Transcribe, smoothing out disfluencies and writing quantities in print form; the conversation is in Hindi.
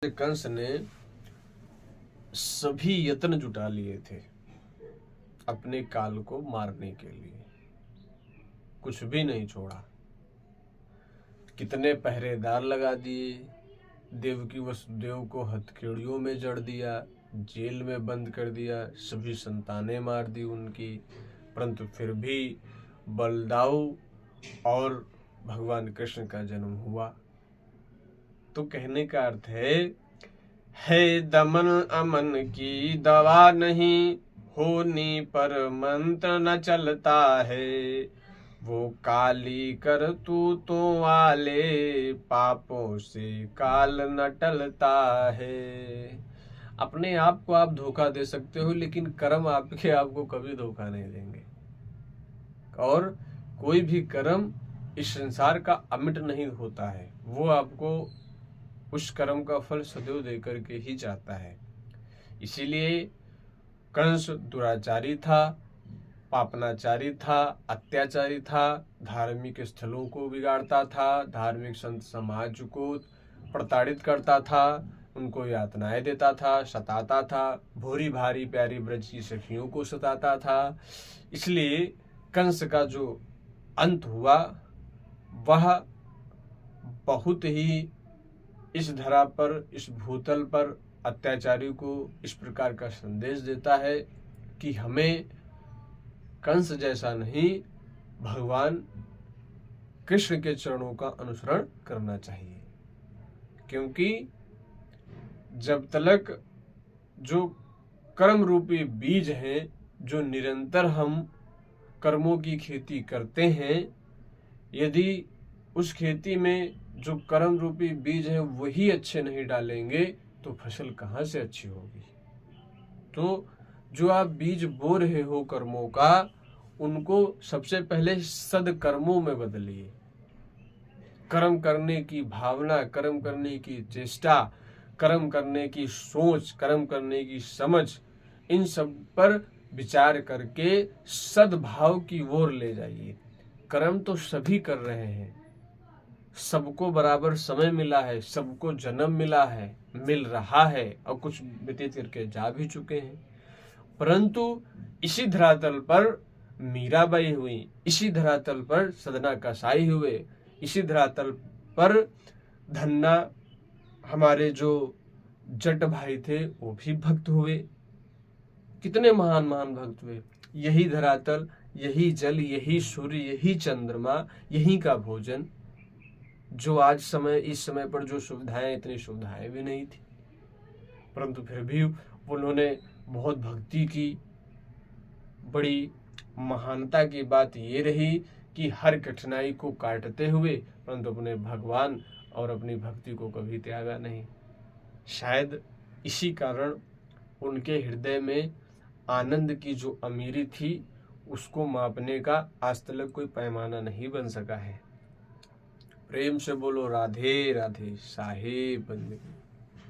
कंस ने सभी यत्न जुटा लिए थे अपने काल को मारने के लिए, कुछ भी नहीं छोड़ा। कितने पहरेदार लगा दिए, देवकी वसुदेव को हथकड़ियों में जड़ दिया, जेल में बंद कर दिया, सभी संतानें मार दी उनकी, परंतु फिर भी बलदाऊ और भगवान कृष्ण का जन्म हुआ। तो कहने का अर्थ है दमन अमन की दवा नहीं, होनी पर मंत्र न चलता है। वो काली कर तू वाले, पापों से काल न टलता है। अपने आप को आप धोखा दे सकते हो, लेकिन कर्म आपके आप को कभी धोखा नहीं देंगे। और कोई भी कर्म इस संसार का अमिट नहीं होता है, वो आपको उस कर्म का फल सदैव देकर के ही जाता है। इसीलिए कंस दुराचारी था, पापनाचारी था, अत्याचारी था, धार्मिक स्थलों को बिगाड़ता था, धार्मिक संत समाज को प्रताड़ित करता था, उनको यातनाएं देता था, सताता था, भोरी भारी प्यारी ब्रज की सखियों को सताता था। इसलिए कंस का जो अंत हुआ वह बहुत ही इस धरा पर, इस भूतल पर अत्याचारी को इस प्रकार का संदेश देता है कि हमें कंस जैसा नहीं, भगवान कृष्ण के चरणों का अनुसरण करना चाहिए। क्योंकि जब तक जो कर्म रूपी बीज हैं, जो निरंतर हम कर्मों की खेती करते हैं, यदि उस खेती में जो कर्म रूपी बीज है वही अच्छे नहीं डालेंगे तो फसल कहाँ से अच्छी होगी। तो जो आप बीज बो रहे हो कर्मों का, उनको सबसे पहले सदकर्मों में बदलिए। कर्म करने की भावना, कर्म करने की चेष्टा, कर्म करने की सोच, कर्म करने की समझ, इन सब पर विचार करके सद्भाव की ओर ले जाइए। कर्म तो सभी कर रहे हैं, सबको बराबर समय मिला है, सबको जन्म मिला है, मिल रहा है, और कुछ व्यतीत करके जा भी चुके हैं। परंतु इसी धरातल पर मीराबाई हुई, इसी धरातल पर सदना कसाई हुए, इसी धरातल पर धन्ना हमारे जो जट भाई थे वो भी भक्त हुए। कितने महान महान भक्त हुए। यही धरातल, यही जल, यही सूर्य, यही चंद्रमा, यही का भोजन, जो आज इस समय पर जो सुविधाएं, इतनी सुविधाएं भी नहीं थी, परंतु फिर भी उन्होंने बहुत भक्ति की। बड़ी महानता की बात ये रही कि हर कठिनाई को काटते हुए परंतु अपने भगवान और अपनी भक्ति को कभी त्यागा नहीं। शायद इसी कारण उनके हृदय में आनंद की जो अमीरी थी उसको मापने का आज तक कोई पैमाना नहीं बन सका है। प्रेम से बोलो राधे राधे साहेब बंदगी।